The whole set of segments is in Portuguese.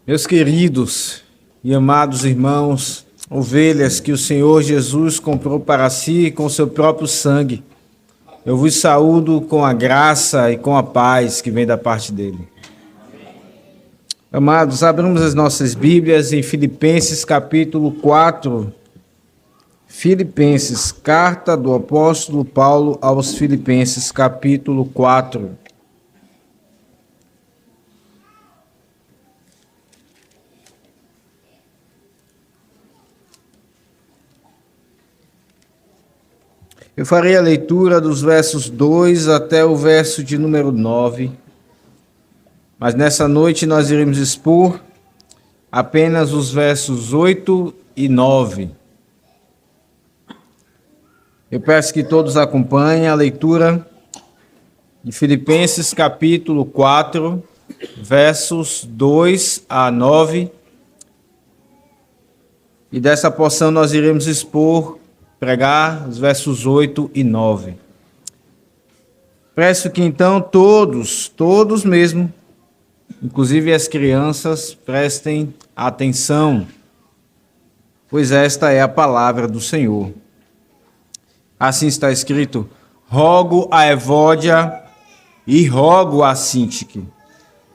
Meus queridos e amados irmãos, ovelhas que o Senhor Jesus comprou para si com seu próprio sangue, eu vos saúdo com a graça e com a paz que vem da parte dele. Amados, abramos as nossas Bíblias em Filipenses capítulo 4. Filipenses, carta do apóstolo Paulo aos Filipenses, capítulo 4. Eu farei a leitura dos versos 2 até o verso de número 9, mas nessa noite nós iremos expor apenas os versos 8 e 9. Eu peço que todos acompanhem a leitura de Filipenses capítulo 4, versos 2 a 9, e dessa porção nós iremos pregar os versos 8 e 9. Peço que então todos mesmo, inclusive as crianças, prestem atenção, pois esta é a palavra do Senhor. Assim está escrito: rogo a Evódia e rogo a Sintique,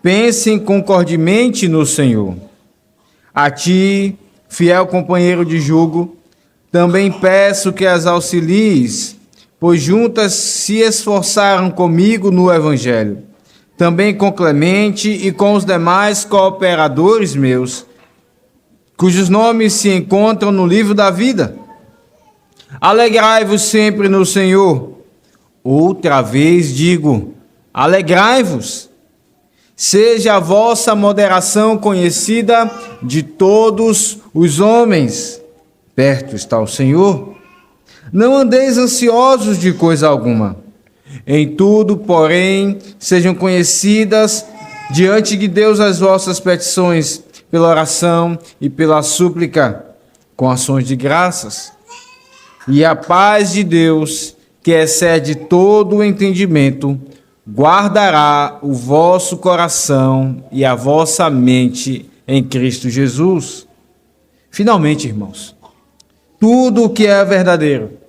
pensem concordemente no Senhor. A ti, fiel companheiro de jugo, também peço que as auxilies, pois juntas se esforçaram comigo no Evangelho, também com Clemente e com os demais cooperadores meus, cujos nomes se encontram no livro da vida. Alegrai-vos sempre no Senhor. Outra vez digo, alegrai-vos. Seja a vossa moderação conhecida de todos os homens. Perto está o Senhor. Não andeis ansiosos de coisa alguma. Em tudo, porém, sejam conhecidas diante de Deus as vossas petições, pela oração e pela súplica, com ações de graças. E a paz de Deus, que excede todo o entendimento, guardará o vosso coração e a vossa mente em Cristo Jesus. Finalmente, irmãos, tudo o que é verdadeiro,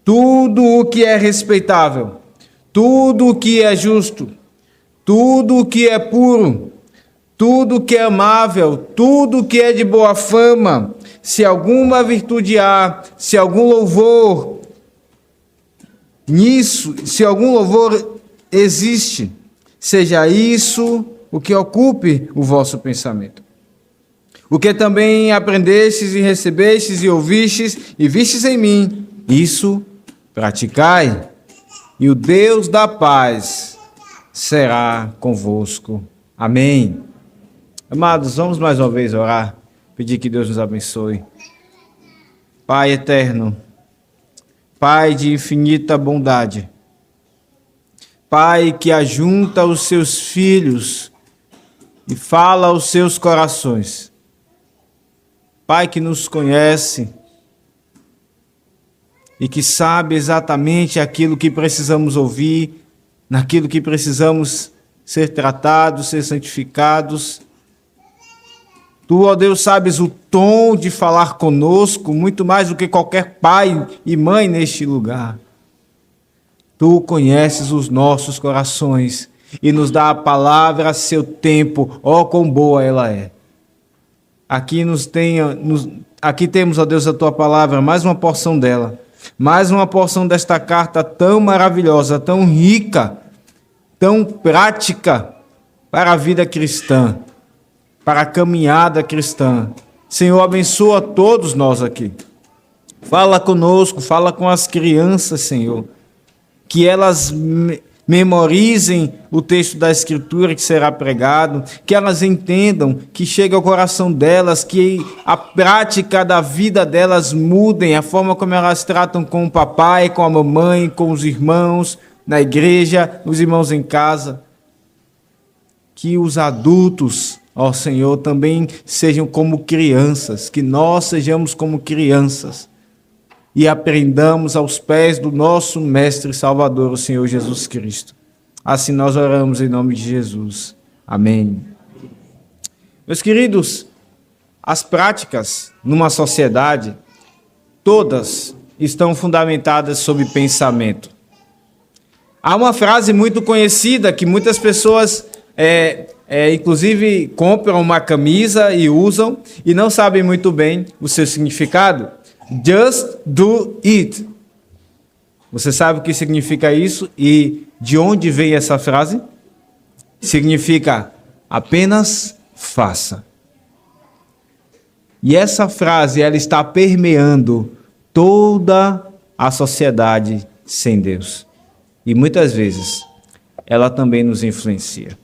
tudo o que é respeitável, tudo o que é justo, tudo o que é puro, tudo o que é amável, tudo o que é de boa fama, se alguma virtude há, se algum louvor existe, seja isso o que ocupe o vosso pensamento. O que também aprendestes e recebestes e ouvistes e vistes em mim, isso praticai, e o Deus da paz será convosco. Amém. Amados, vamos mais uma vez orar, pedir que Deus nos abençoe. Pai eterno, Pai de infinita bondade, Pai que ajunta os seus filhos e fala aos seus corações, Pai que nos conhece e que sabe exatamente aquilo que precisamos ouvir, naquilo que precisamos ser tratados, ser santificados. Tu, ó Deus, sabes o tom de falar conosco, muito mais do que qualquer pai e mãe neste lugar. Tu conheces os nossos corações e nos dá a palavra a seu tempo, ó quão boa ela é. Aqui temos, ó Deus, a Tua palavra, mais uma porção dela, mais uma porção desta carta tão maravilhosa, tão rica, tão prática para a vida cristã, para a caminhada cristã. Senhor, abençoa todos nós aqui. Fala conosco, fala com as crianças, Senhor, que elas memorizem o texto da Escritura que será pregado, que elas entendam, que chegue ao coração delas, que a prática da vida delas mudem, a forma como elas tratam com o papai, com a mamãe, com os irmãos, na igreja, os irmãos em casa. Que os adultos, ó Senhor, também sejam como crianças, que nós sejamos como crianças e aprendamos aos pés do nosso Mestre e Salvador, o Senhor Jesus Cristo. Assim nós oramos em nome de Jesus. Amém. Meus queridos, as práticas numa sociedade, todas estão fundamentadas sobre pensamento. Há uma frase muito conhecida que muitas pessoas, inclusive, compram uma camisa e usam e não sabem muito bem o seu significado. Just do it. Você sabe o que significa isso e de onde vem essa frase? Significa apenas faça. E essa frase, ela está permeando toda a sociedade sem Deus. E muitas vezes, ela também nos influencia.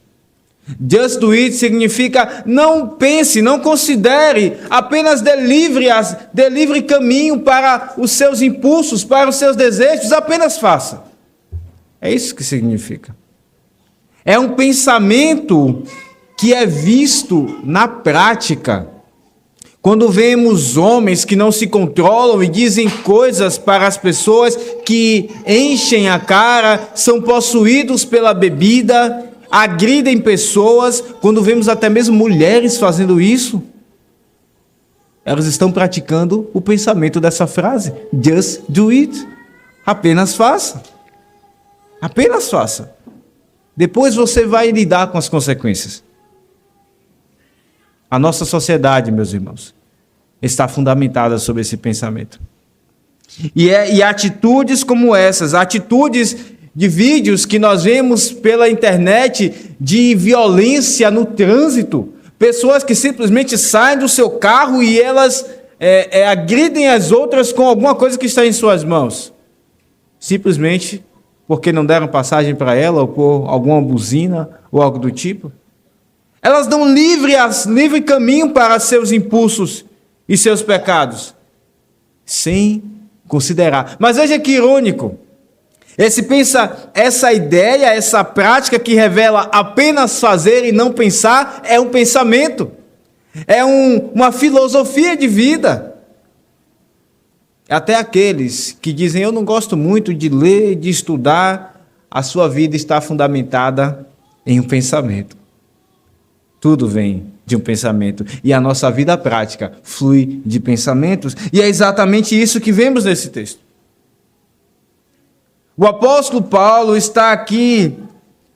Just do it significa não pense, não considere, apenas dê livre caminho para os seus impulsos, para os seus desejos, apenas faça. É isso que significa. É um pensamento que é visto na prática. Quando vemos homens que não se controlam e dizem coisas para as pessoas que enchem a cara, são possuídos pela bebida, agridem pessoas, quando vemos até mesmo mulheres fazendo isso, elas estão praticando o pensamento dessa frase. Just do it. Apenas faça. Apenas faça. Depois você vai lidar com as consequências. A nossa sociedade, meus irmãos, está fundamentada sobre esse pensamento. E atitudes como essas, atitudes de vídeos que nós vemos pela internet de violência no trânsito, pessoas que simplesmente saem do seu carro e elas agridem as outras com alguma coisa que está em suas mãos, simplesmente porque não deram passagem para ela ou por alguma buzina ou algo do tipo. Elas dão livre caminho para seus impulsos e seus pecados, sem considerar. Mas veja que irônico. Essa ideia, essa prática que revela apenas fazer e não pensar, é um pensamento. É uma filosofia de vida. Até aqueles que dizem, eu não gosto muito de ler, de estudar, a sua vida está fundamentada em um pensamento. Tudo vem de um pensamento. E a nossa vida prática flui de pensamentos. E é exatamente isso que vemos nesse texto. O apóstolo Paulo está aqui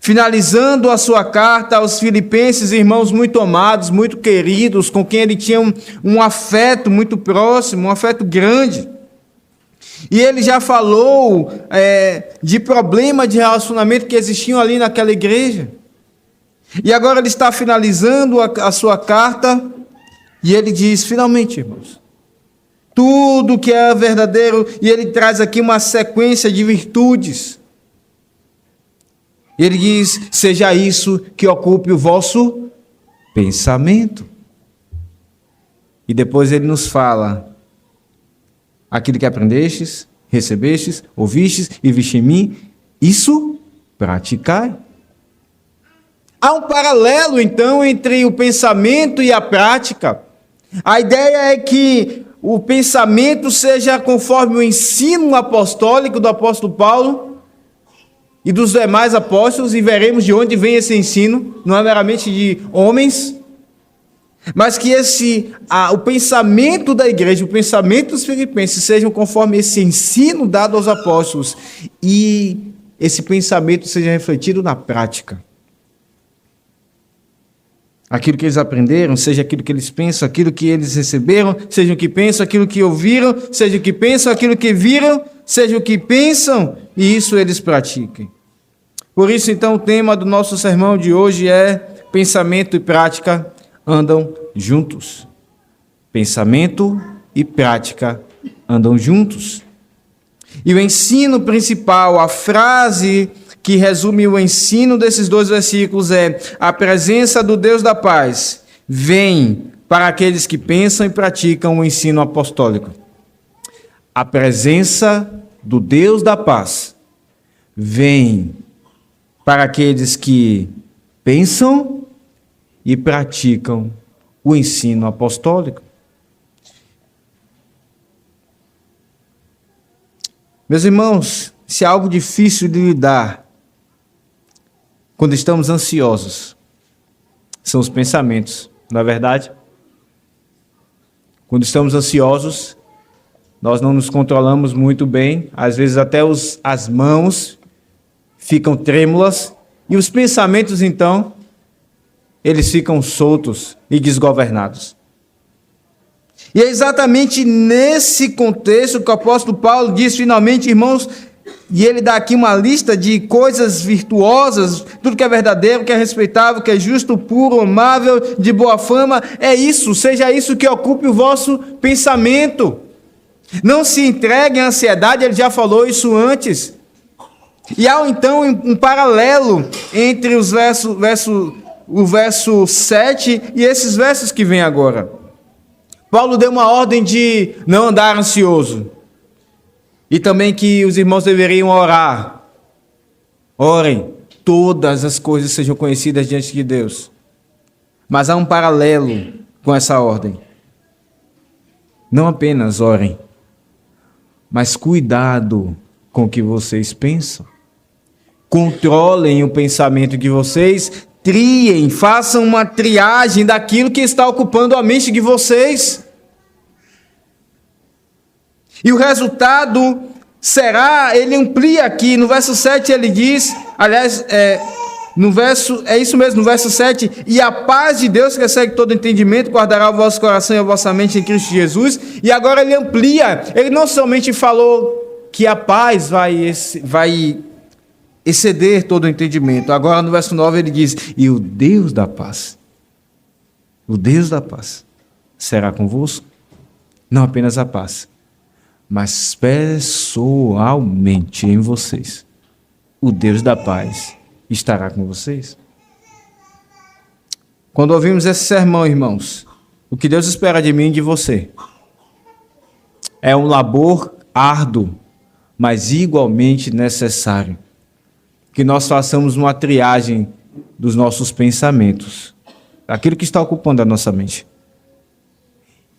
finalizando a sua carta aos filipenses, irmãos muito amados, muito queridos, com quem ele tinha um afeto muito próximo, um afeto grande. E ele já falou de problema de relacionamento que existiam ali naquela igreja. E agora ele está finalizando a sua carta e ele diz, finalmente, irmãos, tudo que é verdadeiro, e ele traz aqui uma sequência de virtudes. Ele diz, seja isso que ocupe o vosso pensamento. E depois ele nos fala, aquilo que aprendestes, recebestes, ouvistes e viste em mim, isso praticai. Há um paralelo, então, entre o pensamento e a prática. A ideia é que o pensamento seja conforme o ensino apostólico do apóstolo Paulo e dos demais apóstolos, e veremos de onde vem esse ensino, não é meramente de homens, mas que o pensamento da igreja, o pensamento dos filipenses sejam conforme esse ensino dado aos apóstolos, e esse pensamento seja refletido na prática. Aquilo que eles aprenderam, seja aquilo que eles pensam, aquilo que eles receberam, seja o que pensam, aquilo que ouviram, seja o que pensam, aquilo que viram, seja o que pensam, e isso eles pratiquem. Por isso, então, o tema do nosso sermão de hoje é pensamento e prática andam juntos. Pensamento e prática andam juntos. E o ensino principal, a frase que resume o ensino desses dois versículos é: a presença do Deus da paz vem para aqueles que pensam e praticam o ensino apostólico. A presença do Deus da paz vem para aqueles que pensam e praticam o ensino apostólico. Meus irmãos, se há algo difícil de lidar quando estamos ansiosos, são os pensamentos Não é verdade? Quando estamos ansiosos, nós não nos controlamos muito bem, às vezes até as mãos ficam trêmulas, e os pensamentos, então, eles ficam soltos e desgovernados. E é exatamente nesse contexto que o apóstolo Paulo diz, finalmente, irmãos, e ele dá aqui uma lista de coisas virtuosas, tudo que é verdadeiro, que é respeitável, que é justo, puro, amável, de boa fama, é isso, seja isso que ocupe o vosso pensamento. Não se entregue à ansiedade, ele já falou isso antes. E há então um paralelo entre o verso 7 e esses versos que vêm agora. Paulo deu uma ordem de não andar ansioso. E também que os irmãos deveriam orar. Orem, todas as coisas sejam conhecidas diante de Deus. Mas há um paralelo com essa ordem. Não apenas orem, mas cuidado com o que vocês pensam. Controlem o pensamento de vocês, triem, façam uma triagem daquilo que está ocupando a mente de vocês. E o resultado será, ele amplia aqui, no verso 7 ele diz, aliás, no verso 7, e a paz de Deus que excede todo entendimento, guardará o vosso coração e a vossa mente em Cristo Jesus. E agora ele amplia, ele não somente falou que a paz vai exceder todo o entendimento, agora no verso 9 ele diz, e o Deus da paz será convosco, não apenas a paz, mas pessoalmente em vocês. O Deus da paz estará com vocês. Quando ouvimos esse sermão, irmãos, o que Deus espera de mim e de você é um labor árduo, mas igualmente necessário. Que nós façamos uma triagem dos nossos pensamentos, aquilo que está ocupando a nossa mente.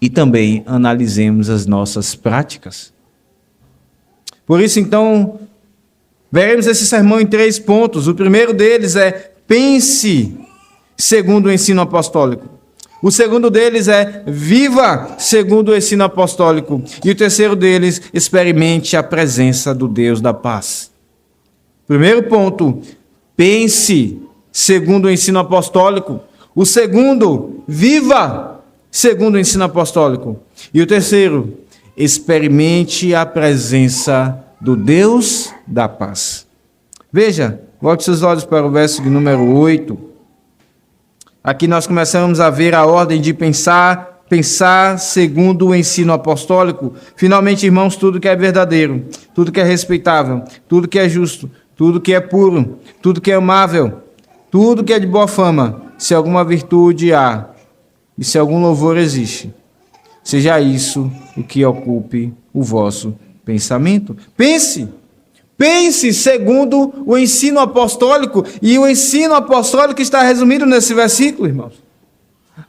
E também analisemos as nossas práticas. Por isso, então, veremos esse sermão em 3 pontos. O primeiro deles é pense segundo o ensino apostólico. O segundo deles é viva segundo o ensino apostólico. E o terceiro deles, experimente a presença do Deus da paz. Primeiro ponto, pense segundo o ensino apostólico. O segundo, viva segundo o ensino apostólico. E o terceiro, experimente a presença do Deus da paz. Veja, volte seus olhos para o verso de número 8. Aqui nós começamos a ver a ordem de pensar segundo o ensino apostólico. Finalmente, irmãos, tudo que é verdadeiro, tudo que é respeitável, tudo que é justo, tudo que é puro, tudo que é amável, tudo que é de boa fama, se alguma virtude há, e se algum louvor existe, seja isso o que ocupe o vosso pensamento. Pense segundo o ensino apostólico, e o ensino apostólico está resumido nesse versículo, irmãos.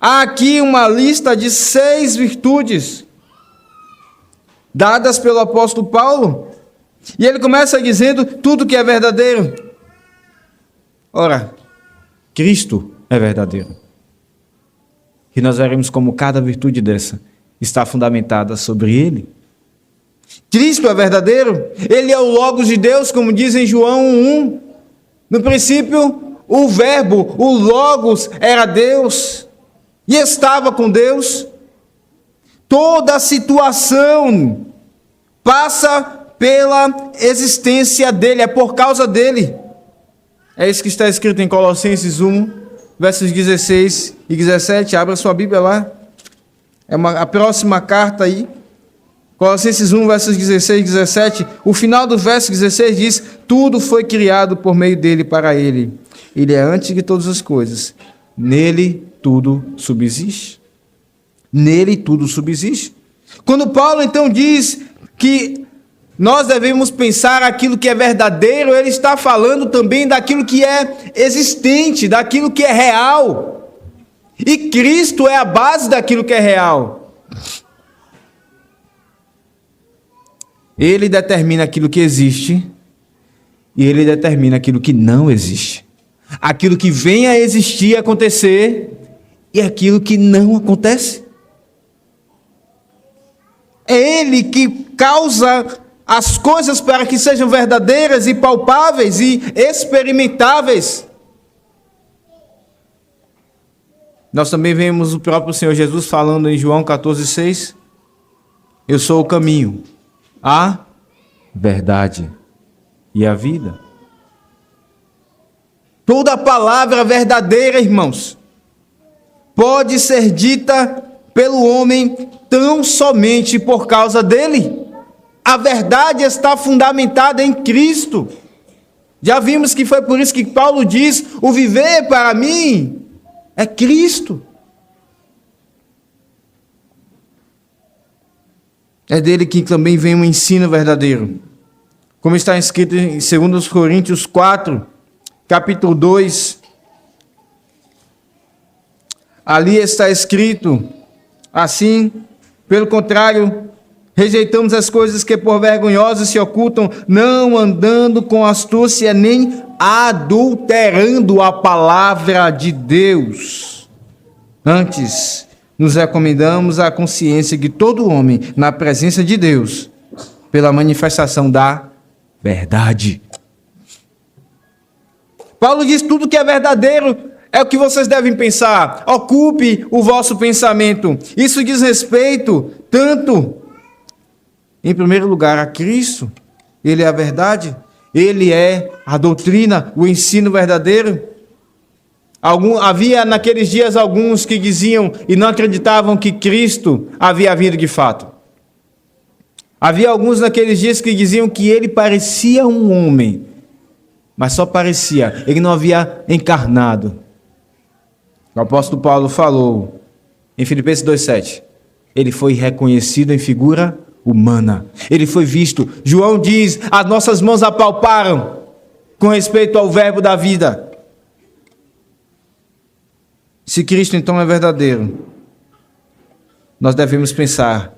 Há aqui uma lista de 6 virtudes dadas pelo apóstolo Paulo, e ele começa dizendo tudo que é verdadeiro. Ora, Cristo é verdadeiro. E nós veremos como cada virtude dessa está fundamentada sobre Ele. Cristo é verdadeiro, Ele é o Logos de Deus, como diz em João 1. No princípio, o Verbo, o Logos, era Deus e estava com Deus. Toda a situação passa pela existência dEle, é por causa dEle. É isso que está escrito em Colossenses 1, versos 16 e 17, abra sua Bíblia lá. É a próxima carta aí. Colossenses 1, versos 16 e 17. O final do verso 16 diz, tudo foi criado por meio dele para ele. Ele é antes de todas as coisas. Nele tudo subsiste. Nele tudo subsiste. Quando Paulo então diz que nós devemos pensar aquilo que é verdadeiro, ele está falando também daquilo que é existente, daquilo que é real. E Cristo é a base daquilo que é real. Ele determina aquilo que existe e ele determina aquilo que não existe. Aquilo que vem a existir e acontecer, e aquilo que não acontece. É Ele que causa as coisas para que sejam verdadeiras e palpáveis e experimentáveis. Nós também vemos o próprio Senhor Jesus falando em João 14,6. Eu sou o caminho, a verdade e a vida. Toda palavra verdadeira, irmãos, pode ser dita pelo homem tão somente por causa dele. A verdade está fundamentada em Cristo. Já vimos que foi por isso que Paulo diz: o viver para mim é Cristo. É dele que também vem o ensino verdadeiro. Como está escrito em 2 Coríntios 4, capítulo 2. Ali está escrito assim: pelo contrário, rejeitamos as coisas que por vergonhosas se ocultam, não andando com astúcia, nem adulterando a palavra de Deus. Antes, nos recomendamos à consciência de todo homem, na presença de Deus, pela manifestação da verdade. Paulo diz: tudo que é verdadeiro é o que vocês devem pensar. Ocupe o vosso pensamento. Isso diz respeito tanto, em primeiro lugar, a Cristo. Ele é a verdade. Ele é a doutrina, o ensino verdadeiro. Havia naqueles dias alguns que diziam e não acreditavam que Cristo havia vindo de fato. Havia alguns naqueles dias que diziam que ele parecia um homem, mas só parecia, ele não havia encarnado. O apóstolo Paulo falou em Filipenses 2,7, ele foi reconhecido em figura humana, ele foi visto. João diz: as nossas mãos apalparam com respeito ao verbo da vida. Se Cristo então é verdadeiro, nós devemos pensar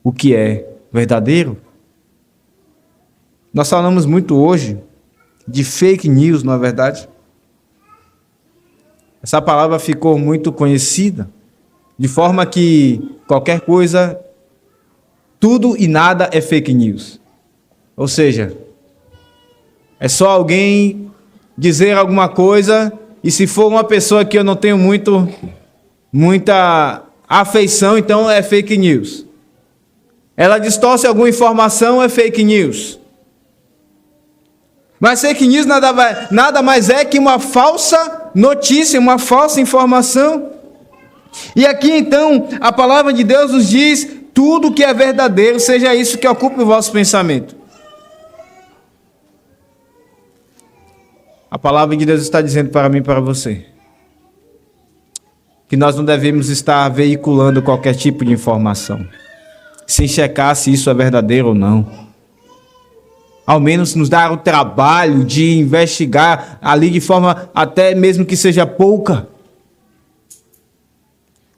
o que é verdadeiro. Nós falamos muito hoje de fake news, não é verdade? Essa palavra ficou muito conhecida, de forma que qualquer coisa, tudo e nada é fake news. Ou seja, é só alguém dizer alguma coisa, e se for uma pessoa que eu não tenho muita afeição, então é fake news. Ela distorce alguma informação, é fake news. Mas fake news nada mais é que uma falsa notícia, uma falsa informação. E aqui então, a palavra de Deus nos diz: tudo que é verdadeiro, seja isso que ocupe o vosso pensamento. A palavra de Deus está dizendo para mim e para você que nós não devemos estar veiculando qualquer tipo de informação sem checar se isso é verdadeiro ou não. Ao menos nos dar o trabalho de investigar ali de forma até mesmo que seja pouca,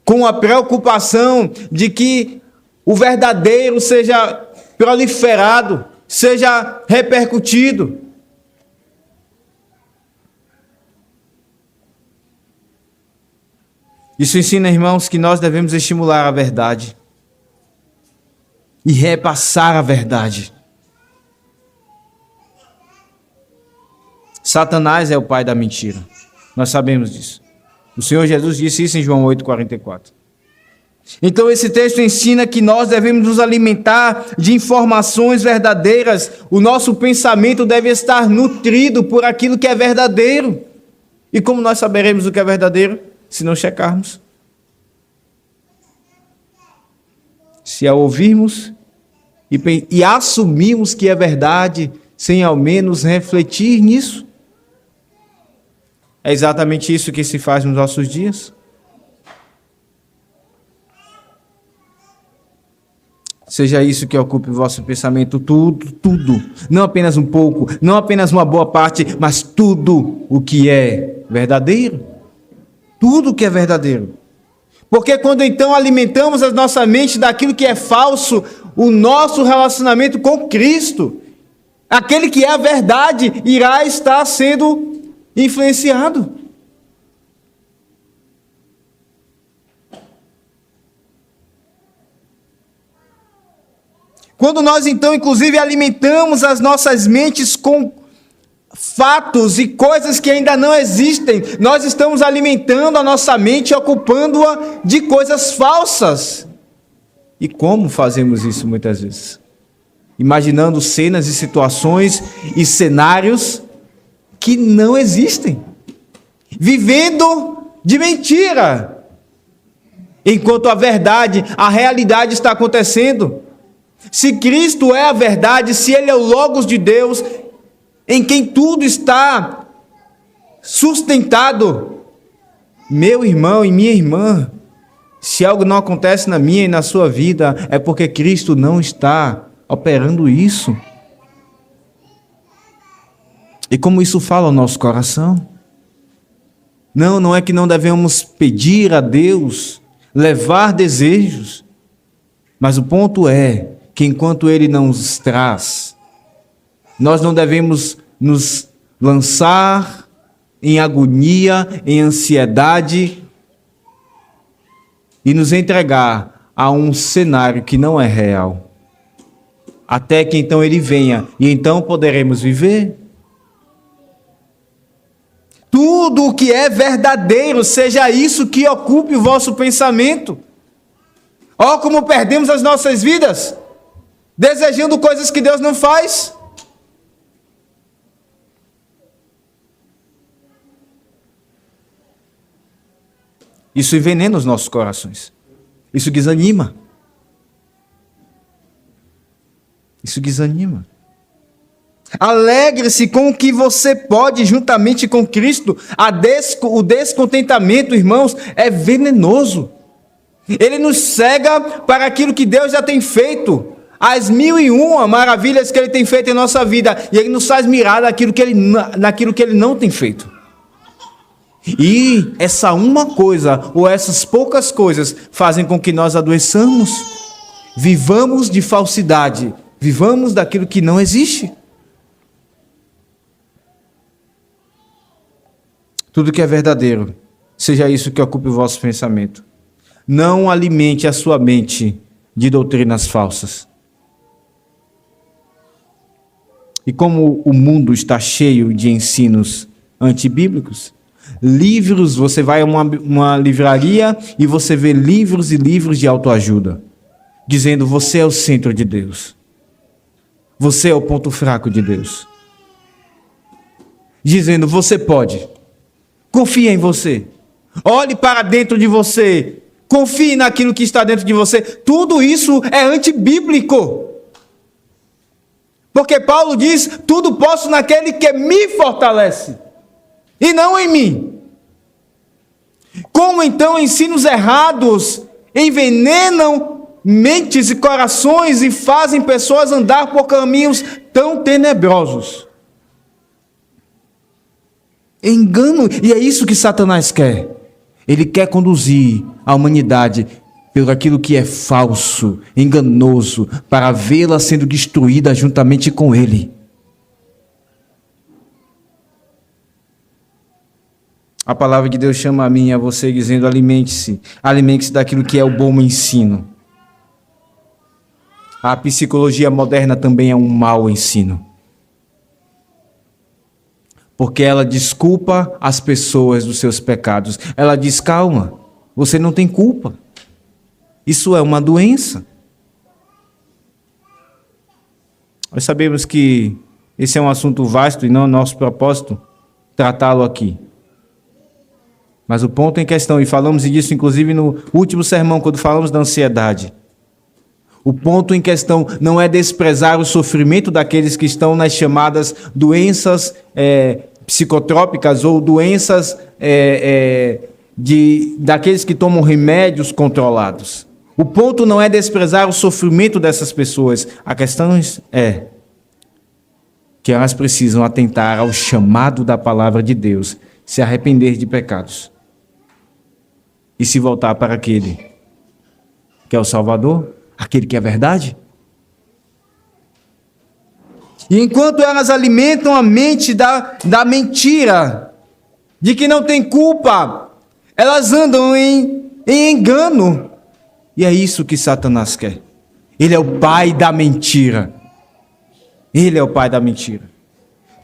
com a preocupação de que o verdadeiro seja proliferado, seja repercutido. Isso ensina, irmãos, que nós devemos estimular a verdade e repassar a verdade. Satanás é o pai da mentira. Nós sabemos disso. O Senhor Jesus disse isso em João 8,44. Então esse texto ensina que nós devemos nos alimentar de informações verdadeiras. O nosso pensamento deve estar nutrido por aquilo que é verdadeiro. E como nós saberemos o que é verdadeiro? Se não checarmos. Se a ouvirmos e assumirmos que é verdade, sem ao menos refletir nisso. É exatamente isso que se faz nos nossos dias. Seja isso que ocupe o vosso pensamento, tudo. Não apenas um pouco, não apenas uma boa parte, mas tudo o que é verdadeiro. Tudo que é verdadeiro. Porque quando então alimentamos a nossa mente daquilo que é falso, o nosso relacionamento com Cristo, aquele que é a verdade, irá estar sendo influenciado. Quando nós, então, inclusive, alimentamos as nossas mentes com fatos e coisas que ainda não existem, nós estamos alimentando a nossa mente e ocupando-a de coisas falsas. E como fazemos isso muitas vezes? Imaginando cenas e situações e cenários que não existem. Vivendo de mentira. Enquanto a verdade, a realidade está acontecendo. Se Cristo é a verdade, se Ele é o Logos de Deus, em quem tudo está sustentado, meu irmão e minha irmã, se algo não acontece na minha e na sua vida, é porque Cristo não está operando isso. E como isso fala ao nosso coração? Não é que não devemos pedir a Deus, levar desejos, mas o ponto é que enquanto Ele não os traz, nós não devemos nos lançar em agonia, em ansiedade e nos entregar a um cenário que não é real. Até que então Ele venha e então poderemos viver. Tudo o que é verdadeiro, seja isso que ocupe o vosso pensamento. Ó, como perdemos as nossas vidas, desejando coisas que Deus não faz. Isso envenena os nossos corações. Isso desanima. Isso desanima. Alegre-se com o que você pode juntamente com Cristo. O descontentamento, irmãos, é venenoso. Ele nos cega para aquilo que Deus já tem feito. As 1001 maravilhas que Ele tem feito em nossa vida. E Ele nos faz mirar naquilo que Ele não tem feito. E essa uma coisa, ou essas poucas coisas, fazem com que nós adoeçamos. Vivamos de falsidade. Vivamos daquilo que não existe. Tudo que é verdadeiro, seja isso que ocupe o vosso pensamento. Não alimente a sua mente de doutrinas falsas. E como o mundo está cheio de ensinos antibíblicos, livros, você vai a uma livraria e você vê livros e livros de autoajuda, dizendo: você é o centro de Deus. Você é o ponto fraco de Deus. Dizendo: você pode. Confie em você. Olhe para dentro de você. Confie naquilo que está dentro de você. Tudo isso é antibíblico. Porque Paulo diz: tudo posso naquele que me fortalece. E não em mim. Como então ensinos errados envenenam mentes e corações e fazem pessoas andar por caminhos tão tenebrosos? Engano, e é isso que Satanás quer. Ele quer conduzir a humanidade pelo aquilo que é falso, enganoso, para vê-la sendo destruída juntamente com ele. A palavra de Deus chama a mim e a você dizendo: alimente-se daquilo que é o bom ensino. A psicologia moderna também é um mau ensino. Porque ela desculpa as pessoas dos seus pecados. Ela diz: calma, você não tem culpa. Isso é uma doença. Nós sabemos que esse é um assunto vasto e não é nosso propósito tratá-lo aqui. Mas o ponto em questão, e falamos disso inclusive no último sermão, quando falamos da ansiedade. O ponto em questão não é desprezar o sofrimento daqueles que estão nas chamadas doenças psicotrópicas ou doenças daqueles que tomam remédios controlados. O ponto não é desprezar o sofrimento dessas pessoas. A questão é que elas precisam atentar ao chamado da palavra de Deus, se arrepender de pecados e se voltar para aquele que é o Salvador, aquele que é a verdade. E enquanto elas alimentam a mente da mentira, de que não tem culpa, elas andam em engano. E é isso que Satanás quer. Ele é o pai da mentira. Ele é o pai da mentira.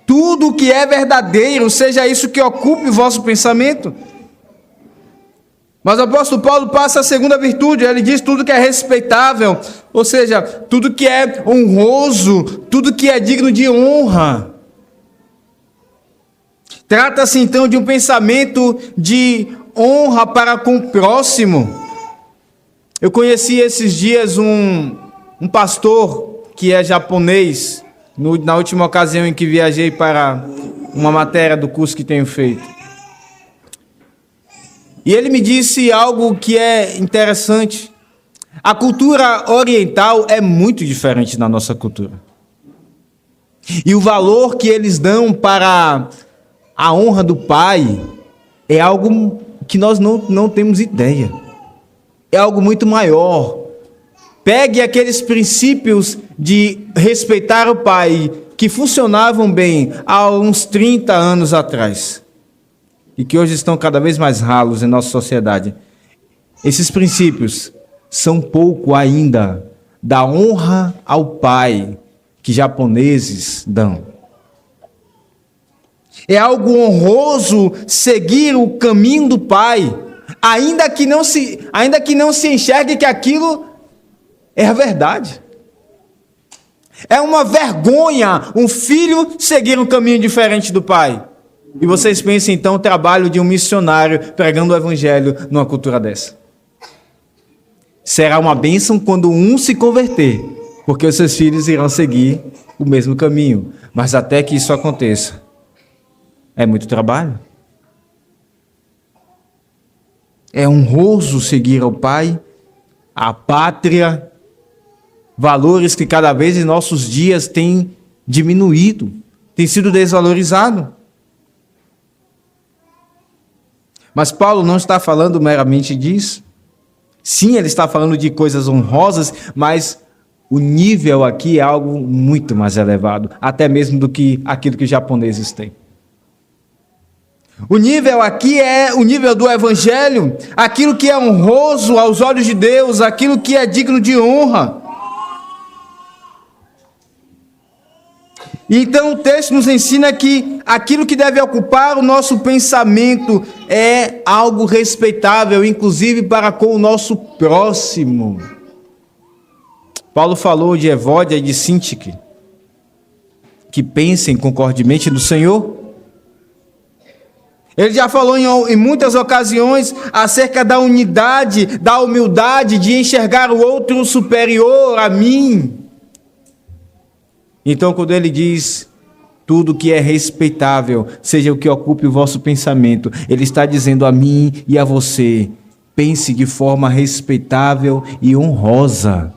Tudo que é verdadeiro, seja isso que ocupe o vosso pensamento. Mas o apóstolo Paulo passa a segunda virtude, ele diz tudo que é respeitável, ou seja, tudo que é honroso, tudo que é digno de honra. Trata-se então de um pensamento de honra para com o próximo. Eu conheci esses dias um pastor que é japonês, na última ocasião em que viajei para uma matéria do curso que tenho feito. E ele me disse algo que é interessante. A cultura oriental é muito diferente da nossa cultura. E o valor que eles dão para a honra do pai é algo que nós não temos ideia. É algo muito maior. Pegue aqueles princípios de respeitar o pai que funcionavam bem há uns 30 anos atrás e que hoje estão cada vez mais ralos em nossa sociedade. Esses princípios são pouco ainda da honra ao pai que japoneses dão. É algo honroso seguir o caminho do pai, ainda que não se enxergue que aquilo é a verdade. É uma vergonha um filho seguir um caminho diferente do pai. E vocês pensem então o trabalho de um missionário pregando o evangelho numa cultura dessa. Será uma bênção quando um se converter, porque os seus filhos irão seguir o mesmo caminho. Mas até que isso aconteça, é muito trabalho. É honroso seguir ao pai, a pátria, valores que cada vez em nossos dias têm diminuído, têm sido desvalorizados. Mas Paulo não está falando meramente disso. Sim, ele está falando de coisas honrosas, mas o nível aqui é algo muito mais elevado, até mesmo do que aquilo que os japoneses têm. O nível aqui é o nível do evangelho, aquilo que é honroso aos olhos de Deus, aquilo que é digno de honra. Então o texto nos ensina que aquilo que deve ocupar o nosso pensamento é algo respeitável, inclusive para com o nosso próximo. Paulo falou de Evódia e de Sintique, que pensem concordemente no Senhor. Ele já falou em muitas ocasiões acerca da unidade, da humildade, de enxergar o outro superior a mim. Então, quando ele diz tudo que é respeitável, seja o que ocupe o vosso pensamento, ele está dizendo a mim e a você, pense de forma respeitável e honrosa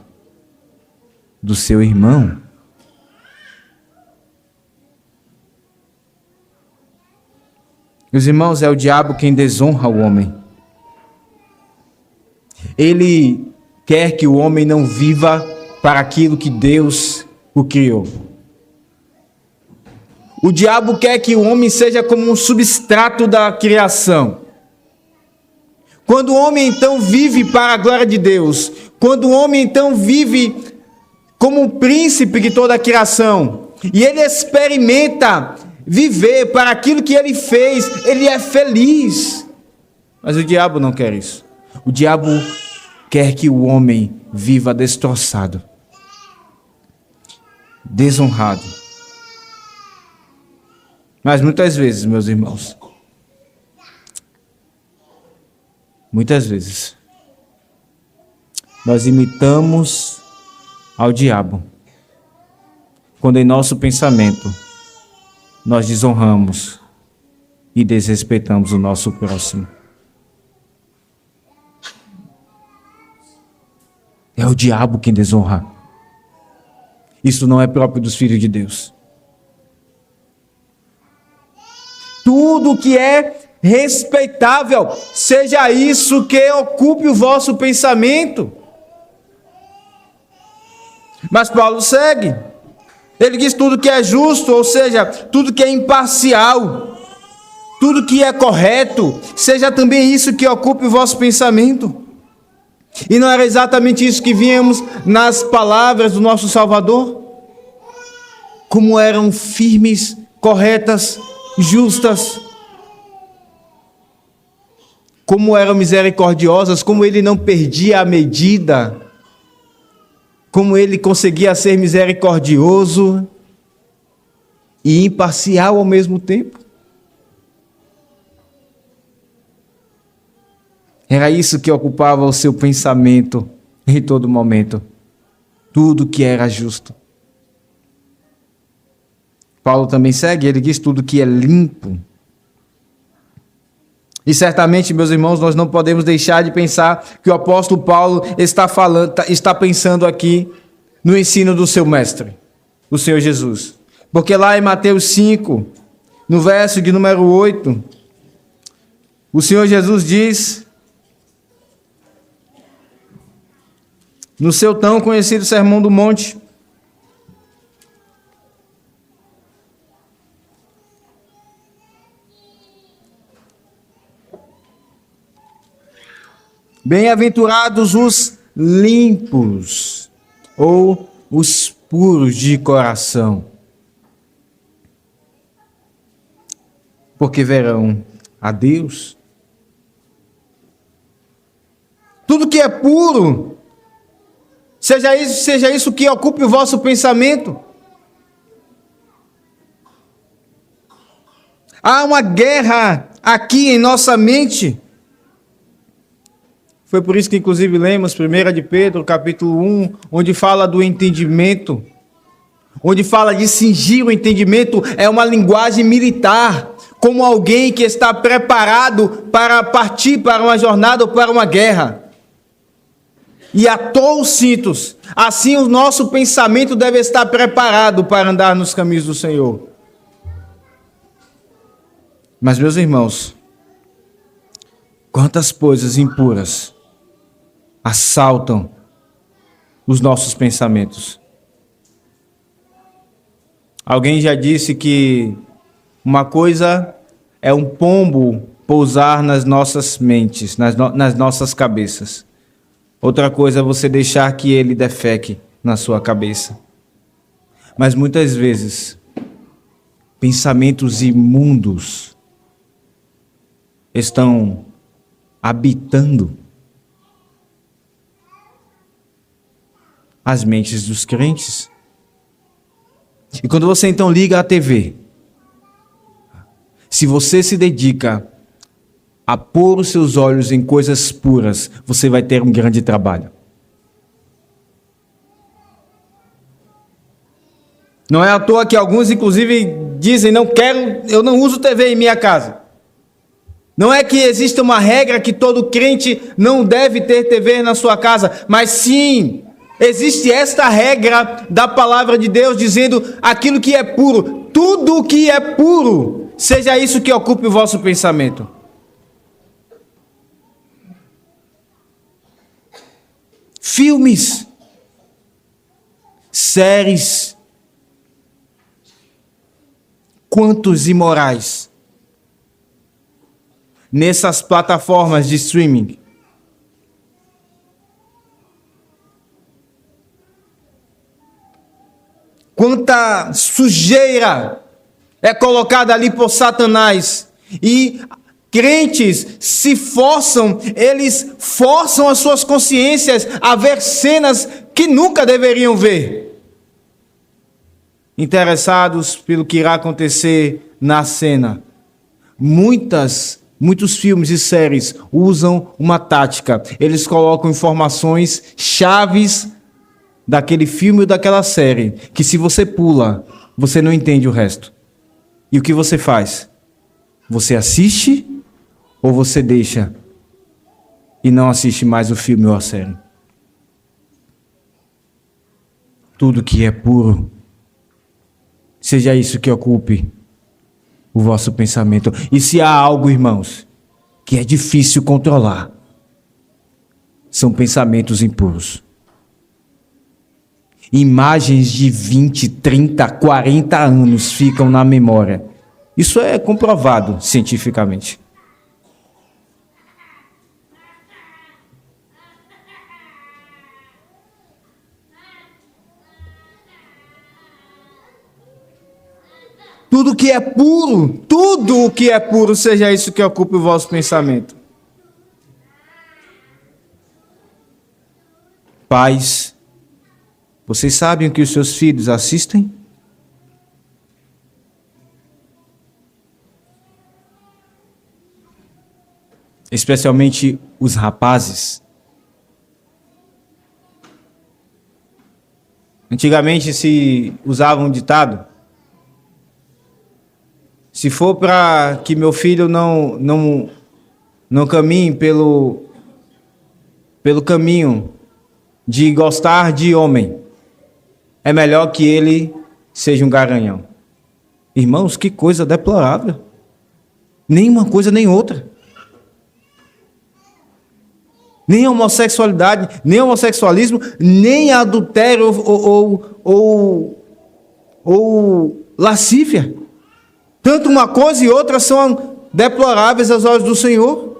do seu irmão. Meus irmãos, é o diabo quem desonra o homem. Ele quer que o homem não viva para aquilo que Deus o criou. O diabo quer que o homem seja como um substrato da criação. Quando o homem então vive para a glória de Deus, quando o homem então vive como um príncipe de toda a criação, e ele experimenta viver para aquilo que ele fez, ele é feliz. Mas o diabo não quer isso. O diabo quer que o homem viva destroçado, desonrado. Mas muitas vezes, meus irmãos, muitas vezes, nós imitamos ao diabo, quando em nosso pensamento nós desonramos e desrespeitamos o nosso próximo. É o diabo quem desonra. Isso não é próprio dos filhos de Deus. Tudo que é respeitável, seja isso que ocupe o vosso pensamento. Mas Paulo segue. Ele diz tudo que é justo, ou seja, tudo que é imparcial, tudo que é correto, seja também isso que ocupe o vosso pensamento. E não era exatamente isso que víamos nas palavras do nosso Salvador? Como eram firmes, corretas, justas. Como eram misericordiosas, como ele não perdia a medida. Como ele conseguia ser misericordioso e imparcial ao mesmo tempo. Era isso que ocupava o seu pensamento em todo momento. Tudo que era justo. Paulo também segue, ele diz tudo que é limpo. E certamente, meus irmãos, nós não podemos deixar de pensar que o apóstolo Paulo está pensando aqui no ensino do seu mestre, o Senhor Jesus. Porque lá em Mateus 5, no verso de número 8, o Senhor Jesus diz, no seu tão conhecido Sermão do Monte, bem-aventurados os limpos, ou os puros de coração, porque verão a Deus. Tudo que é puro, seja isso que ocupe o vosso pensamento. Há uma guerra aqui em nossa mente. Foi por isso que, inclusive, lemos 1 de Pedro, capítulo 1, onde fala do entendimento, onde fala de cingir o entendimento, é uma linguagem militar, como alguém que está preparado para partir para uma jornada ou para uma guerra. E atou os cintos, assim o nosso pensamento deve estar preparado para andar nos caminhos do Senhor. Mas, meus irmãos, quantas coisas impuras assaltam os nossos pensamentos. Alguém já disse que uma coisa é um pombo pousar nas nossas mentes, nas nossas cabeças. Outra coisa é você deixar que ele defeque na sua cabeça. Mas muitas vezes, pensamentos imundos estão habitando as mentes dos crentes. E quando você então liga a TV, se você se dedica a pôr os seus olhos em coisas puras, você vai ter um grande trabalho. Não é à toa que alguns inclusive dizem, eu não uso TV em minha casa. Não é que exista uma regra que todo crente não deve ter TV na sua casa, mas sim, existe esta regra da palavra de Deus dizendo aquilo que é puro, tudo o que é puro, seja isso que ocupe o vosso pensamento. Filmes, séries, quantos imorais nessas plataformas de streaming. Quanta sujeira é colocada ali por Satanás. E crentes eles forçam as suas consciências a ver cenas que nunca deveriam ver. Interessados pelo que irá acontecer na cena. Muitos filmes e séries usam uma tática. Eles colocam informações chaves daquele filme ou daquela série, que se você pula, você não entende o resto. E o que você faz? Você assiste ou você deixa e não assiste mais o filme ou a série? Tudo que é puro, seja isso que ocupe o vosso pensamento. E se há algo, irmãos, que é difícil controlar, são pensamentos impuros. Imagens de 20, 30, 40 anos ficam na memória. Isso é comprovado cientificamente. tudo que é puro, tudo o que é puro, seja isso que ocupe o vosso pensamento. Pais, vocês sabem o que os seus filhos assistem? Especialmente os rapazes. Antigamente se usava um ditado: se for para que meu filho não caminhe pelo caminho de gostar de homem, é melhor que ele seja um garanhão. Irmãos, que coisa deplorável. Nem uma coisa nem outra. Nem homossexualidade, nem homossexualismo, nem adultério ou lascívia. Tanto uma coisa e outra são deploráveis aos olhos do Senhor.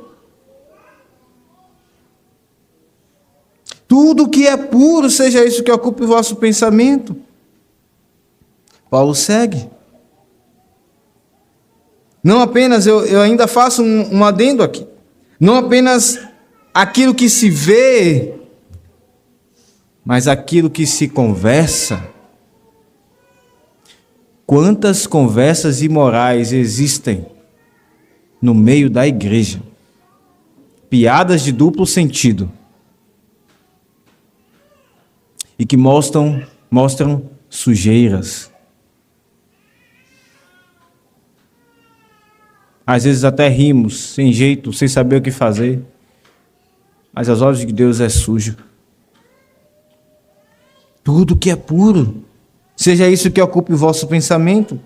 Tudo que é puro, seja isso que ocupe o vosso pensamento. Paulo segue. Não apenas, eu ainda faço um adendo aqui. Não apenas aquilo que se vê, mas aquilo que se conversa. Quantas conversas imorais existem no meio da igreja? Piadas de duplo sentido. E que mostram sujeiras. Às vezes até rimos, sem jeito, sem saber o que fazer. Mas aos olhos de Deus é sujo. Tudo que é puro, seja isso que ocupe o vosso pensamento.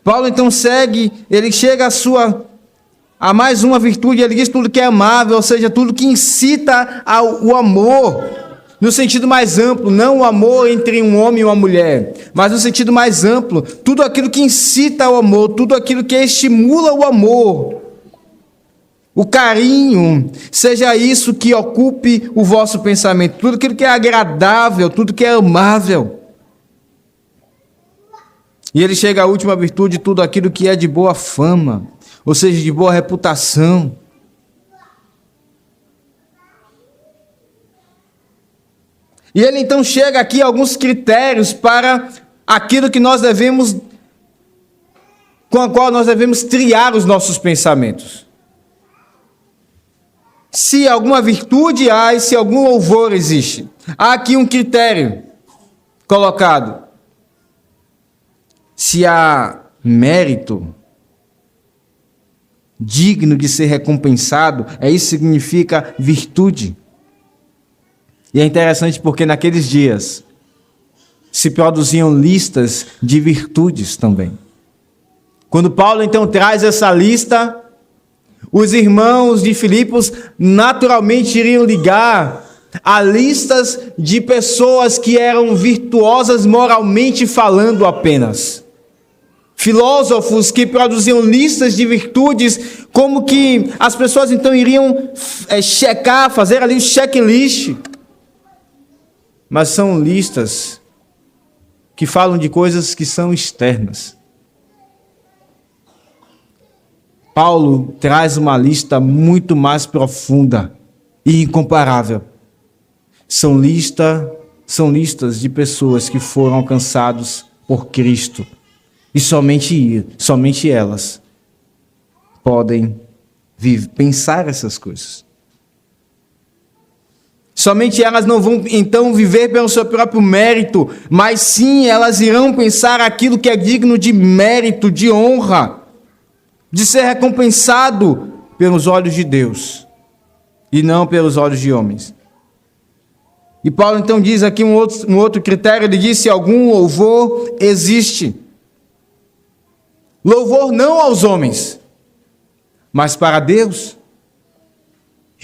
Paulo então segue, ele chega a mais uma virtude, ele diz tudo que é amável, ou seja, tudo que incita ao amor, no sentido mais amplo, não o amor entre um homem e uma mulher, mas no sentido mais amplo, tudo aquilo que incita ao amor, tudo aquilo que estimula o amor, o carinho, seja isso que ocupe o vosso pensamento, tudo aquilo que é agradável, tudo que é amável. E ele chega à última virtude, tudo aquilo que é de boa fama, ou seja, de boa reputação. E ele então chega aqui a alguns critérios para aquilo que nós devemos, com a qual nós devemos triar os nossos pensamentos. Se alguma virtude há e se algum louvor existe. Há aqui um critério colocado. Se há mérito digno de ser recompensado, isso significa virtude. E é interessante porque naqueles dias se produziam listas de virtudes também. Quando Paulo então traz essa lista, os irmãos de Filipos naturalmente iriam ligar a listas de pessoas que eram virtuosas moralmente falando apenas. Filósofos que produziam listas de virtudes, como que as pessoas então iriam checar, fazer ali o checklist. Mas são listas que falam de coisas que são externas. Paulo traz uma lista muito mais profunda e incomparável. São listas de pessoas que foram alcançados por Cristo. E somente elas podem pensar essas coisas. Somente elas não vão então viver pelo seu próprio mérito, mas sim elas irão pensar aquilo que é digno de mérito, de honra, de ser recompensado pelos olhos de Deus e não pelos olhos de homens. E Paulo então diz aqui um outro critério, ele diz: se algum louvor existe. Louvor não aos homens, mas para Deus.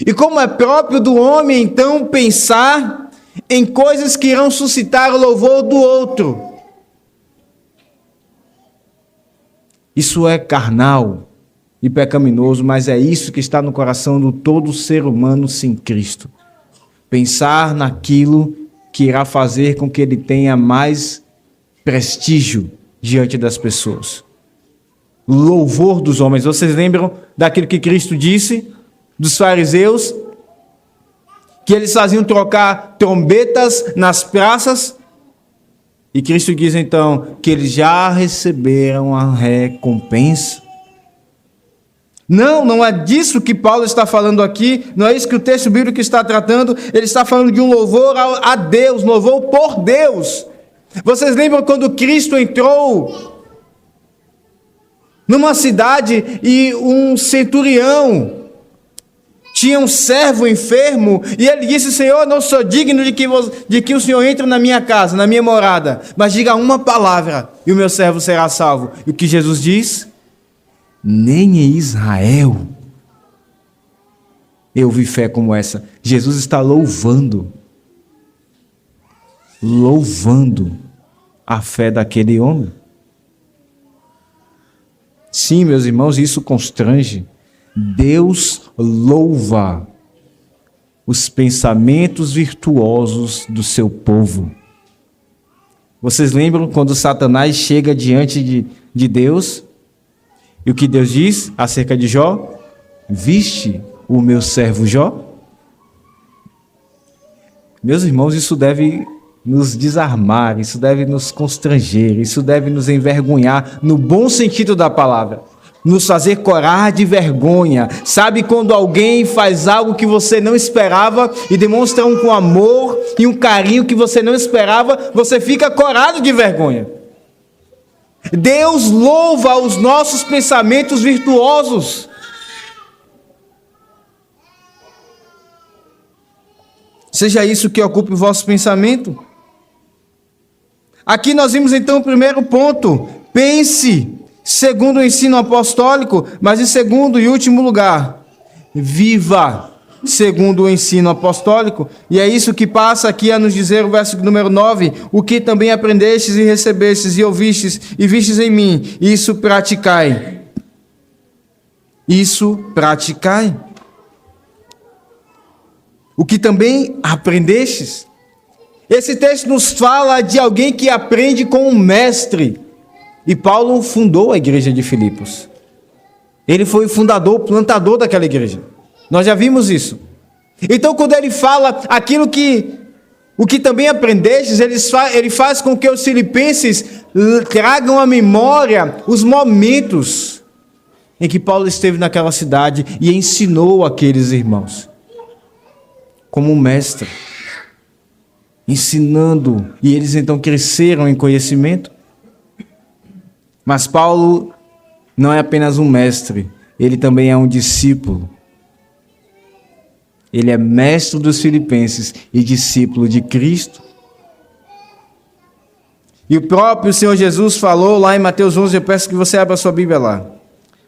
E como é próprio do homem, então, pensar em coisas que irão suscitar o louvor do outro. Isso é carnal e pecaminoso, mas é isso que está no coração de todo ser humano sem Cristo. Pensar naquilo que irá fazer com que ele tenha mais prestígio, diante das pessoas. Louvor dos homens. Vocês lembram daquilo que Cristo disse dos fariseus? Que eles faziam trocar trombetas nas praças. E Cristo diz então que eles já receberam a recompensa. Não é disso que Paulo está falando aqui, não é isso que o texto bíblico está tratando, ele está falando de um louvor a Deus, louvor por Deus. Vocês lembram quando Cristo entrou numa cidade e um centurião tinha um servo enfermo e ele disse: Senhor, não sou digno de que o Senhor entre na minha casa, na minha morada, mas diga uma palavra e o meu servo será salvo. E o que Jesus diz? Nem em Israel eu vi fé como essa. Jesus está louvando a fé daquele homem. Sim, meus irmãos, isso constrange. Deus louva os pensamentos virtuosos do seu povo. Vocês lembram quando Satanás chega diante de Deus? E o que Deus diz acerca de Jó? Viste o meu servo Jó? Meus irmãos, isso deve nos desarmar, isso deve nos constranger, isso deve nos envergonhar, no bom sentido da palavra. Nos fazer corar de vergonha. Sabe quando alguém faz algo que você não esperava e demonstra um amor e um carinho que você não esperava, você fica corado de vergonha. Deus louva os nossos pensamentos virtuosos. Seja isso que ocupe o vosso pensamento. Aqui nós vimos então o primeiro ponto. Pense segundo o ensino apostólico, mas em segundo e último lugar, viva segundo o ensino apostólico. E é isso que passa aqui a nos dizer o verso número 9, o que também aprendestes e recebestes e ouvistes e vistes em mim, isso praticai. Isso praticai. O que também aprendestes. Esse texto nos fala de alguém que aprende com um mestre. E Paulo fundou a igreja de Filipos. Ele foi o fundador, o plantador daquela igreja. Nós já vimos isso. Então, quando ele fala o que também aprendestes, ele faz com que os filipenses tragam à memória os momentos em que Paulo esteve naquela cidade e ensinou aqueles irmãos. Como um mestre. Ensinando. E eles então cresceram em conhecimento. Mas Paulo não é apenas um mestre, ele também é um discípulo. Ele é mestre dos filipenses e discípulo de Cristo. E o próprio Senhor Jesus falou lá em Mateus 11, eu peço que você abra a sua Bíblia lá.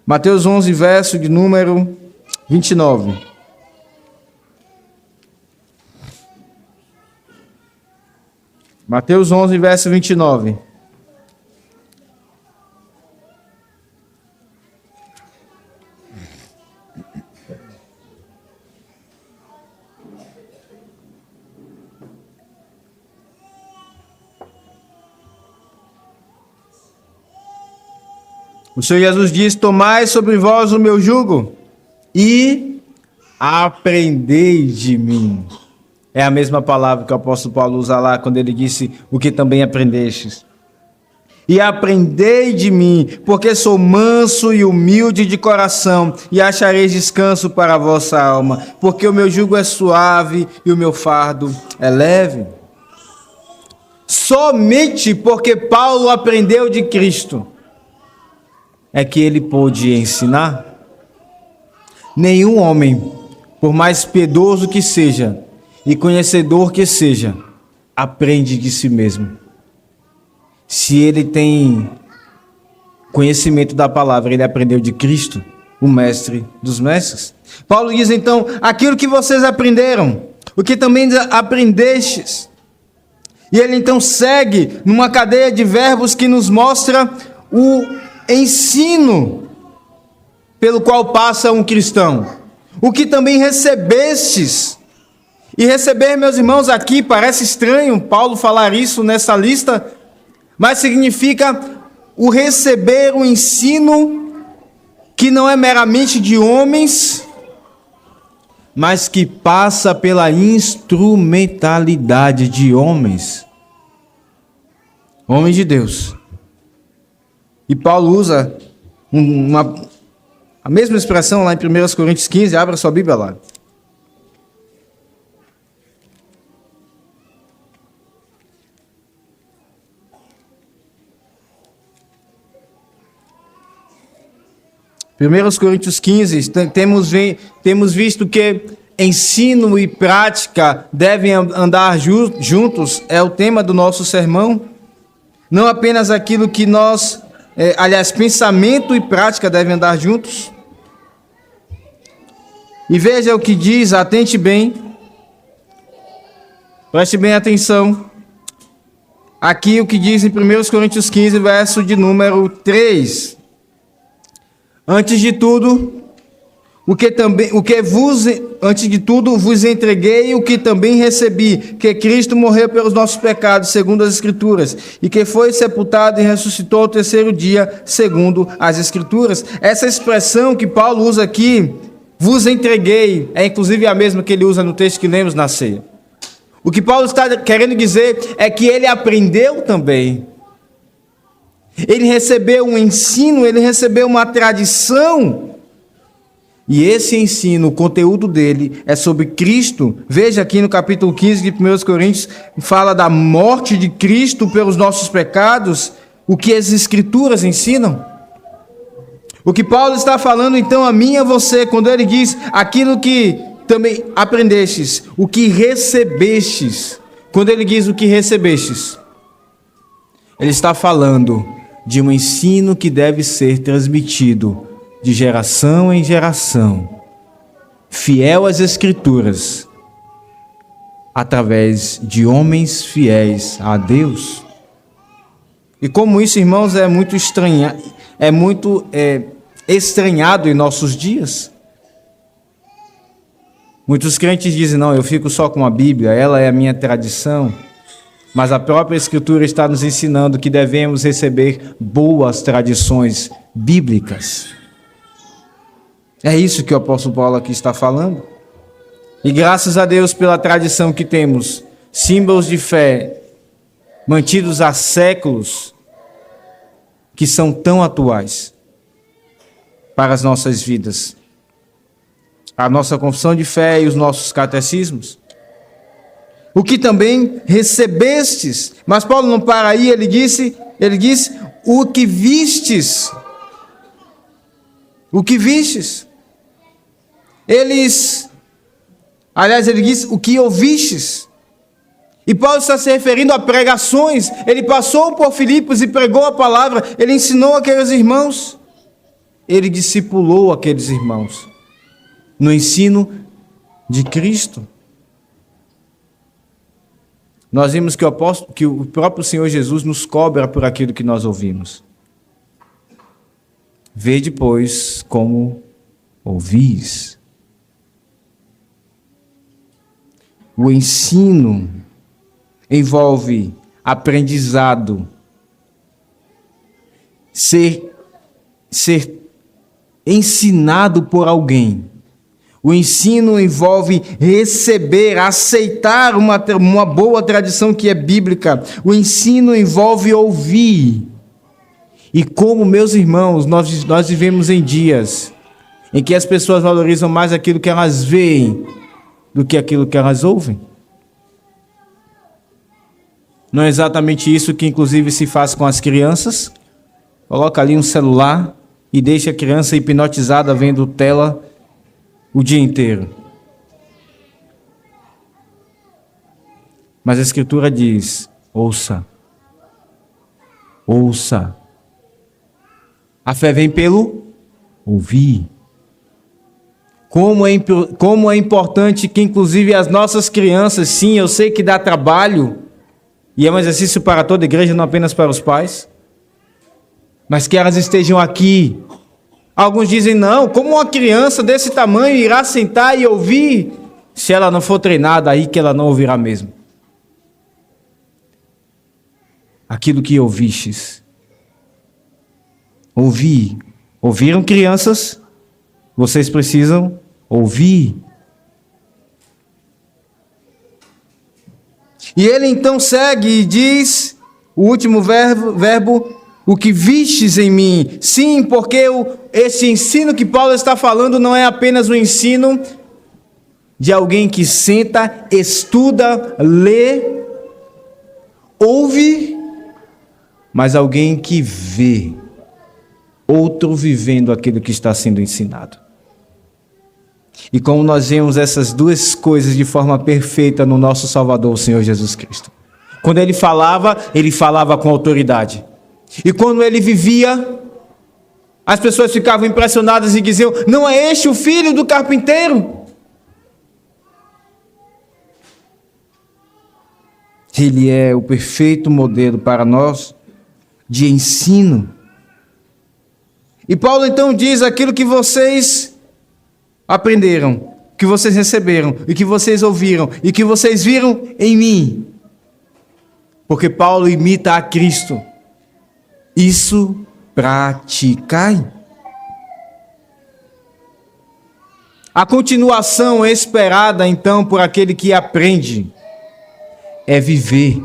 Mateus 11, verso de número 29. Mateus 11, verso 29. O Senhor Jesus diz: tomai sobre vós o meu jugo e aprendei de mim. É a mesma palavra que o apóstolo Paulo usa lá quando ele disse o que também aprendestes. E aprendei de mim, porque sou manso e humilde de coração, e achareis descanso para a vossa alma, porque o meu jugo é suave e o meu fardo é leve. Somente porque Paulo aprendeu de Cristo é que ele pôde ensinar. Nenhum homem, por mais piedoso que seja e conhecedor que seja, aprende de si mesmo. Se ele tem conhecimento da palavra, ele aprendeu de Cristo, o mestre dos mestres. Paulo diz então, aquilo que vocês aprenderam, o que também aprendestes. E ele então segue numa cadeia de verbos que nos mostra o ensino pelo qual passa um cristão. O que também recebestes. E receber, meus irmãos, aqui parece estranho Paulo falar isso nessa lista, mas significa o receber o ensino que não é meramente de homens, mas que passa pela instrumentalidade de homens. Homens de Deus. E Paulo usa a mesma expressão lá em 1 Coríntios 15, abra sua Bíblia lá. Primeiros Coríntios 15, temos visto que ensino e prática devem andar juntos, é o tema do nosso sermão. Não apenas aquilo que pensamento e prática devem andar juntos. E veja o que diz, atente bem, preste bem atenção. Aqui o que diz em 1 Coríntios 15, verso de número 3. Antes de tudo, vos entreguei o que também recebi, que Cristo morreu pelos nossos pecados, segundo as Escrituras, e que foi sepultado e ressuscitou ao terceiro dia, segundo as Escrituras. Essa expressão que Paulo usa aqui, vos entreguei, é inclusive a mesma que ele usa no texto que lemos na ceia. O que Paulo está querendo dizer é que ele aprendeu também. Ele recebeu um ensino, ele recebeu uma tradição. E esse ensino, o conteúdo dele é sobre Cristo. Veja aqui no capítulo 15 de 1 Coríntios, fala da morte de Cristo pelos nossos pecados, o que as Escrituras ensinam. O que Paulo está falando então a mim e a você, quando ele diz aquilo que também aprendestes, o que recebestes. Quando ele diz o que recebestes, ele está falando de um ensino que deve ser transmitido de geração em geração, fiel às Escrituras, através de homens fiéis a Deus. E como isso, irmãos, é muito estranhado em nossos dias. Muitos crentes dizem, não, eu fico só com a Bíblia, ela é a minha tradição. Mas a própria Escritura está nos ensinando que devemos receber boas tradições bíblicas. É isso que o apóstolo Paulo aqui está falando. E graças a Deus pela tradição que temos, símbolos de fé mantidos há séculos, que são tão atuais para as nossas vidas. A nossa confissão de fé e os nossos catecismos. O que também recebestes. Mas Paulo não para aí, ele disse, o que vistes. O que vistes. Ele diz, o que ouvistes. E Paulo está se referindo a pregações. Ele passou por Filipos e pregou a palavra. Ele ensinou aqueles irmãos. Ele discipulou aqueles irmãos no ensino de Cristo. Nós vimos que o próprio Senhor Jesus nos cobra por aquilo que nós ouvimos. Vede, pois, como ouvis. O ensino envolve aprendizado, ser ensinado por alguém. O ensino envolve receber, aceitar uma boa tradição que é bíblica. O ensino envolve ouvir. E como, meus irmãos, nós vivemos em dias em que as pessoas valorizam mais aquilo que elas veem do que aquilo que elas ouvem. Não é exatamente isso que inclusive se faz com as crianças? Coloca ali um celular e deixa a criança hipnotizada vendo tela o dia inteiro. Mas a Escritura diz, ouça. Ouça. A fé vem pelo ouvir. Como é importante que inclusive as nossas crianças, sim, eu sei que dá trabalho, e é um exercício para toda a igreja, não apenas para os pais, mas que elas estejam aqui. Alguns dizem, não, como uma criança desse tamanho irá sentar e ouvir? Se ela não for treinada, aí que ela não ouvirá mesmo. Aquilo que ouvistes, Ouvir. Ouviram, crianças? Vocês precisam ouvir. E ele então segue e diz, o último verbo, o que vistes em mim. Sim, porque esse ensino que Paulo está falando não é apenas o ensino de alguém que senta, estuda, lê, ouve, mas alguém que vê outro vivendo aquilo que está sendo ensinado. E como nós vemos essas duas coisas de forma perfeita no nosso Salvador, o Senhor Jesus Cristo. Quando ele falava com autoridade. E quando ele vivia, as pessoas ficavam impressionadas e diziam: não é este o filho do carpinteiro? Ele é o perfeito modelo para nós de ensino. E Paulo então diz: aquilo que vocês aprenderam, que vocês receberam, e que vocês ouviram, e que vocês viram em mim. Porque Paulo imita a Cristo. Isso praticai. A continuação esperada então por aquele que aprende é viver,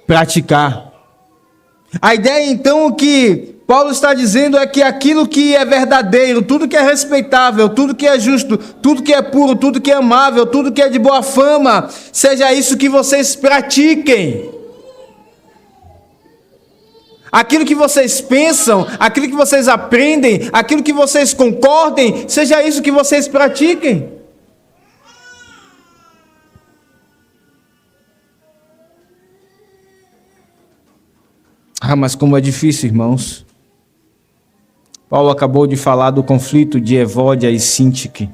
praticar. A ideia então que Paulo está dizendo é que aquilo que é verdadeiro, tudo que é respeitável, tudo que é justo, tudo que é puro, tudo que é amável, tudo que é de boa fama, seja isso que vocês pratiquem. Aquilo que vocês pensam, aquilo que vocês aprendem, aquilo que vocês concordem, seja isso que vocês pratiquem. Mas como é difícil, irmãos. Paulo acabou de falar do conflito de Evódia e Síntique.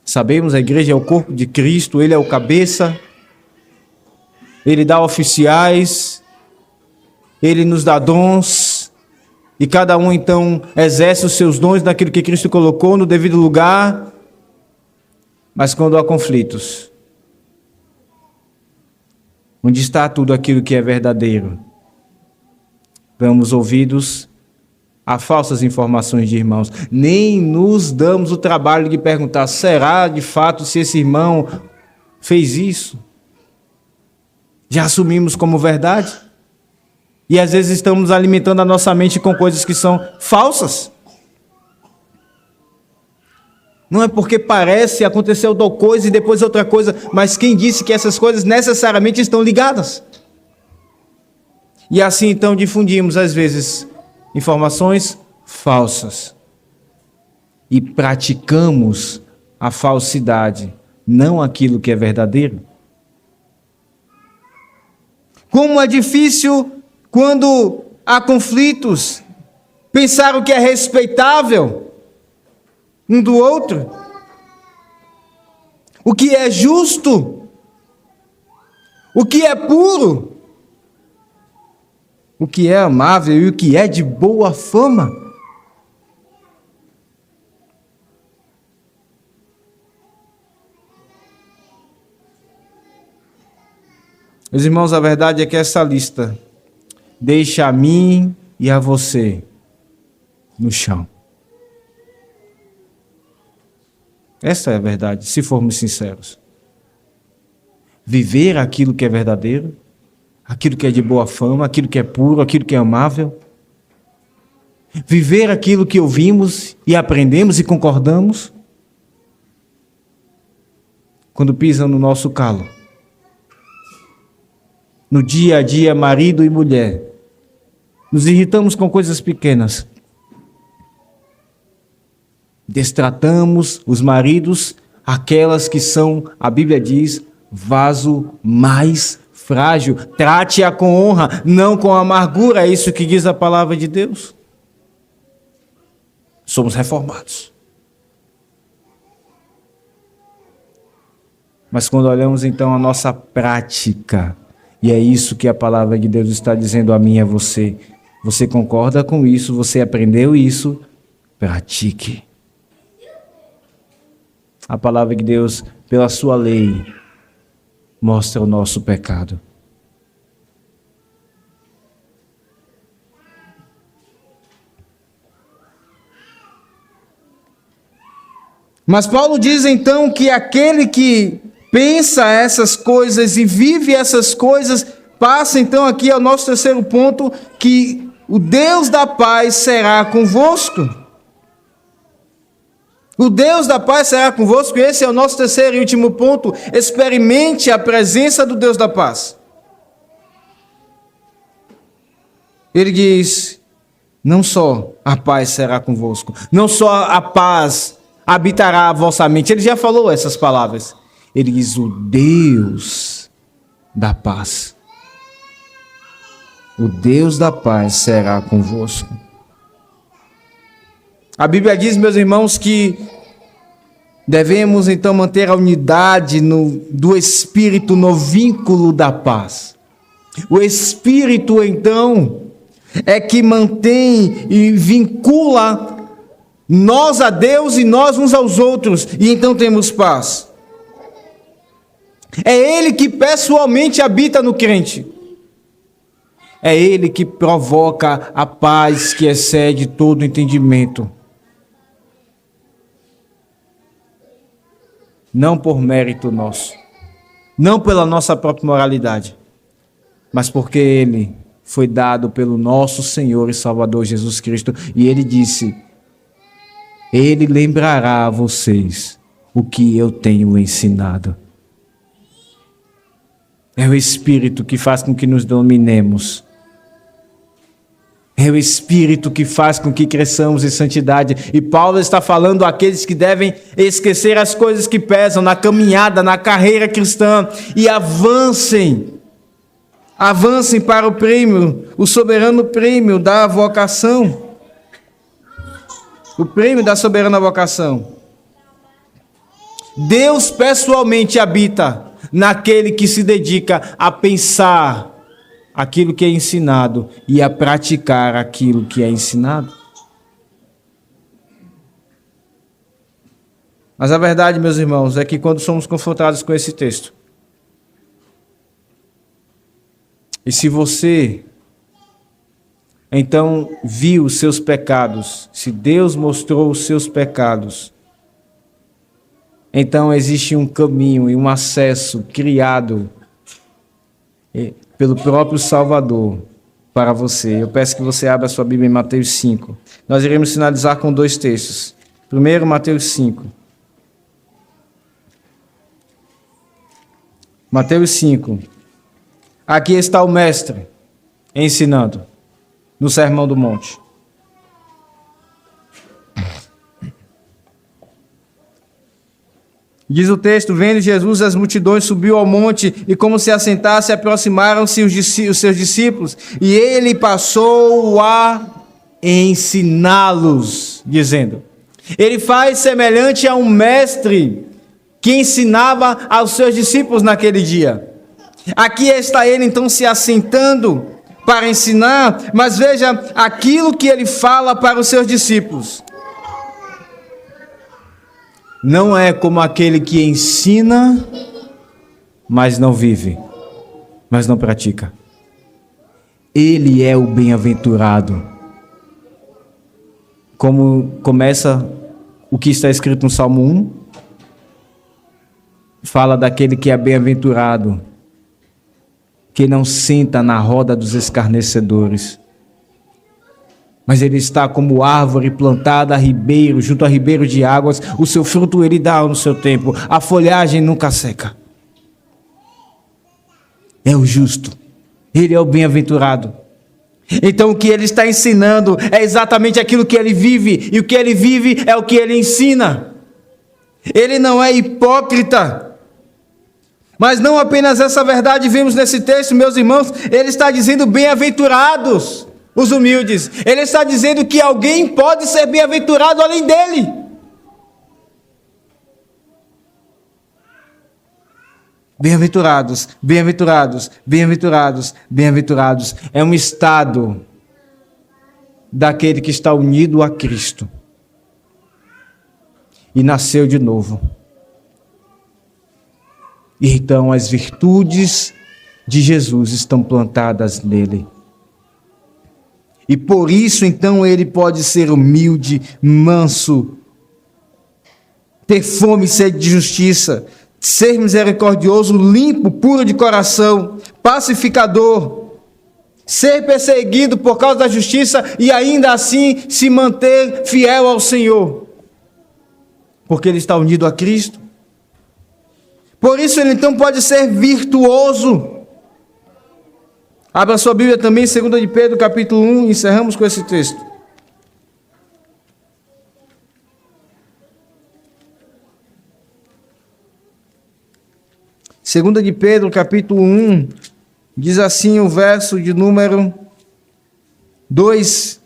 Sabemos, a igreja é o corpo de Cristo, ele é o cabeça, ele dá oficiais, ele nos dá dons, e cada um então exerce os seus dons naquilo que Cristo colocou no devido lugar. Mas quando há conflitos, onde está tudo aquilo que é verdadeiro, damos ouvidos a falsas informações de irmãos. Nem nos damos o trabalho de perguntar: será de fato se esse irmão fez isso? Já assumimos como verdade? E às vezes estamos alimentando a nossa mente com coisas que são falsas. Não é porque parece, aconteceu tal coisa e depois outra coisa, mas quem disse que essas coisas necessariamente estão ligadas? E assim então difundimos às vezes informações falsas e praticamos a falsidade, não aquilo que é verdadeiro. Como é difícil quando há conflitos pensar o que é respeitável um do outro, o que é justo, o que é puro, o que é amável e o que é de boa fama. Meus irmãos, a verdade é que essa lista deixa a mim e a você no chão. Essa é a verdade, se formos sinceros. Viver aquilo que é verdadeiro, aquilo que é de boa fama, aquilo que é puro, aquilo que é amável. Viver aquilo que ouvimos e aprendemos e concordamos. Quando pisam no nosso calo. No dia a dia, marido e mulher. Nos irritamos com coisas pequenas. Destratamos os maridos, aquelas que são, a Bíblia diz, vaso mais frágil. Trate-a com honra, não com amargura. É isso que diz a palavra de Deus. Somos reformados. Mas quando olhamos então a nossa prática, e é isso que a palavra de Deus está dizendo a mim e a você. Você concorda com isso? Você aprendeu isso? Pratique. A palavra de Deus, pela sua lei, mostra o nosso pecado. Mas Paulo diz então que aquele que pensa essas coisas e vive essas coisas, passa então aqui ao nosso terceiro ponto, que o Deus da paz será convosco. O Deus da paz será convosco. Esse é o nosso terceiro e último ponto. Experimente a presença do Deus da paz. Ele diz, não só a paz será convosco, não só a paz habitará a vossa mente. Ele já falou essas palavras. Ele diz, o Deus da paz. O Deus da paz será convosco. A Bíblia diz, meus irmãos, que devemos então manter a unidade do Espírito no vínculo da paz. O Espírito então é que mantém e vincula nós a Deus e nós uns aos outros, e então temos paz. É Ele que pessoalmente habita no crente. É Ele que provoca a paz que excede todo entendimento. Não por mérito nosso, não pela nossa própria moralidade, mas porque Ele foi dado pelo nosso Senhor e Salvador Jesus Cristo. E Ele disse, Ele lembrará a vocês o que eu tenho ensinado. É o Espírito que faz com que nos dominemos. É o Espírito que faz com que cresçamos em santidade. E Paulo está falando àqueles que devem esquecer as coisas que pesam na caminhada, na carreira cristã, e avancem. Avancem para o prêmio, o soberano prêmio da vocação. O prêmio da soberana vocação. Deus pessoalmente habita naquele que se dedica a pensar aquilo que é ensinado e a praticar aquilo que é ensinado. Mas a verdade, meus irmãos, é que quando somos confrontados com esse texto, e se você então viu os seus pecados, se Deus mostrou os seus pecados, então existe um caminho e um acesso criado pelo próprio Salvador para você. Eu peço que você abra a sua Bíblia em Mateus 5. Nós iremos finalizar com 2 textos. Primeiro, Mateus 5. Mateus 5. Aqui está o mestre ensinando no Sermão do Monte. Diz o texto, vendo Jesus as multidões, subiu ao monte e como se assentasse, aproximaram-se os seus discípulos e ele passou a ensiná-los, dizendo, ele faz semelhante a um mestre que ensinava aos seus discípulos naquele dia. Aqui está ele então se assentando para ensinar, mas veja aquilo que ele fala para os seus discípulos. Não é como aquele que ensina, mas não vive, mas não pratica. Ele é o bem-aventurado. Como começa o que está escrito no Salmo 1, fala daquele que é bem-aventurado, que não senta na roda dos escarnecedores, mas ele está como árvore plantada a ribeiro, junto a ribeiro de águas, o seu fruto ele dá no seu tempo, a folhagem nunca seca. É o justo, ele é o bem-aventurado. Então o que ele está ensinando é exatamente aquilo que ele vive, e o que ele vive é o que ele ensina. Ele não é hipócrita. Mas não apenas essa verdade vimos nesse texto, meus irmãos, ele está dizendo bem-aventurados os humildes. Ele está dizendo que alguém pode ser bem-aventurado além dele. Bem-aventurados, bem-aventurados, bem-aventurados, bem-aventurados. É um estado daquele que está unido a Cristo e nasceu de novo. E então as virtudes de Jesus estão plantadas nele. E por isso então ele pode ser humilde, manso, ter fome e sede de justiça, ser misericordioso, limpo, puro de coração, pacificador, ser perseguido por causa da justiça e ainda assim se manter fiel ao Senhor, porque ele está unido a Cristo. Por isso ele então pode ser virtuoso. Abra sua Bíblia também, 2 de Pedro, capítulo 1, encerramos com esse texto. 2 de Pedro, capítulo 1, diz assim o verso de número 2: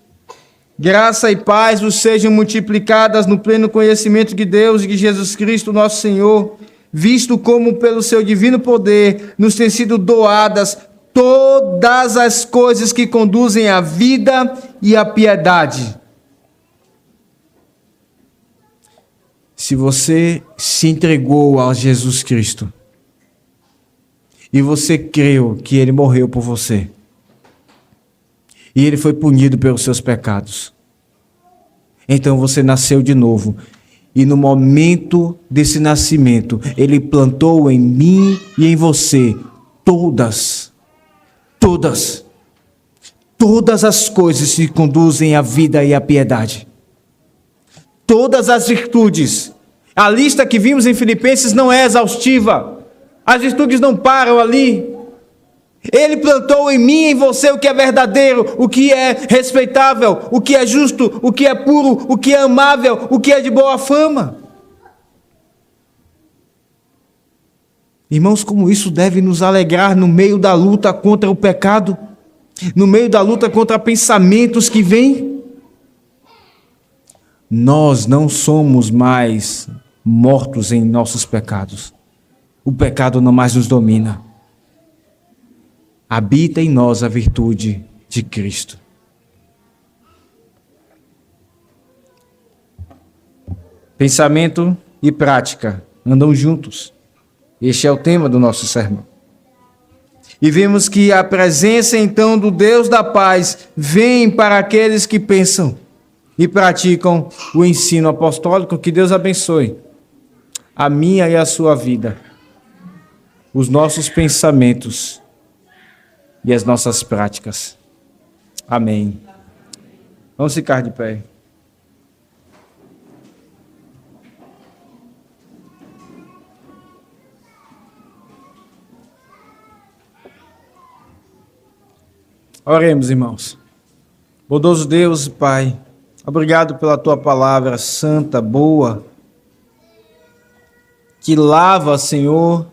Graça e paz vos sejam multiplicadas no pleno conhecimento de Deus e de Jesus Cristo, nosso Senhor, visto como pelo seu divino poder nos têm sido doadas todas as coisas que conduzem à vida e à piedade. Se você se entregou a Jesus Cristo e você creu que Ele morreu por você e Ele foi punido pelos seus pecados, então você nasceu de novo. E no momento desse nascimento, Ele plantou em mim e em você todas as coisas que conduzem à vida e à piedade. Todas as virtudes. A lista que vimos em Filipenses não é exaustiva. As virtudes não param ali. Ele plantou em mim e em você o que é verdadeiro, o que é respeitável, o que é justo, o que é puro, o que é amável, o que é de boa fama. Irmãos, como isso deve nos alegrar no meio da luta contra o pecado, no meio da luta contra pensamentos que vêm. Nós não somos mais mortos em nossos pecados. O pecado não mais nos domina. Habita em nós a virtude de Cristo. Pensamento e prática andam juntos. Este é o tema do nosso sermão. E vemos que a presença então do Deus da paz vem para aqueles que pensam e praticam o ensino apostólico. Que Deus abençoe a minha e a sua vida, os nossos pensamentos e as nossas práticas. Amém. Vamos ficar de pé. Oremos, irmãos. Bondoso Deus, Pai, obrigado pela Tua palavra santa, boa, que lava, Senhor,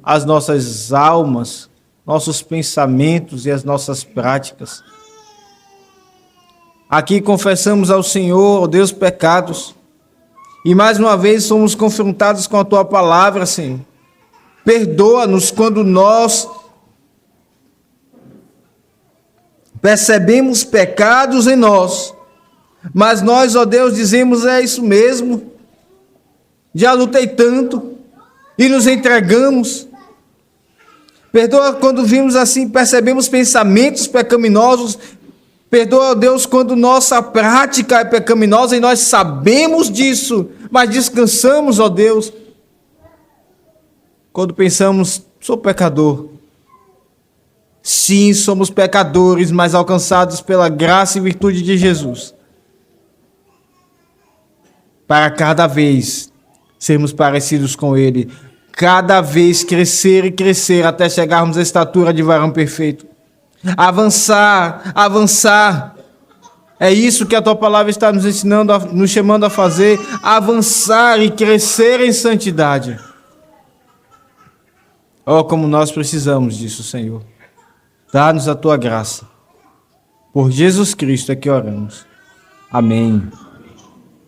as nossas almas, nossos pensamentos e as nossas práticas. Aqui confessamos ao Senhor, ó Deus, pecados, e mais uma vez somos confrontados com a Tua palavra, Senhor. Perdoa-nos quando nós percebemos pecados em nós, mas nós, ó Deus, dizemos: é isso mesmo, já lutei tanto, e nos entregamos. Perdoa quando vimos assim, percebemos pensamentos pecaminosos. Perdoa, ó Deus, quando nossa prática é pecaminosa e nós sabemos disso, mas descansamos, ó Deus, quando pensamos: sou pecador. Sim, somos pecadores, mas alcançados pela graça e virtude de Jesus, para cada vez sermos parecidos com Ele, cada vez crescer e crescer até chegarmos à estatura de varão perfeito. Avançar, avançar. É isso que a Tua palavra está nos ensinando, nos chamando a fazer: avançar e crescer em santidade. Oh, como nós precisamos disso, Senhor. Dá-nos a Tua graça. Por Jesus Cristo é que oramos. Amém.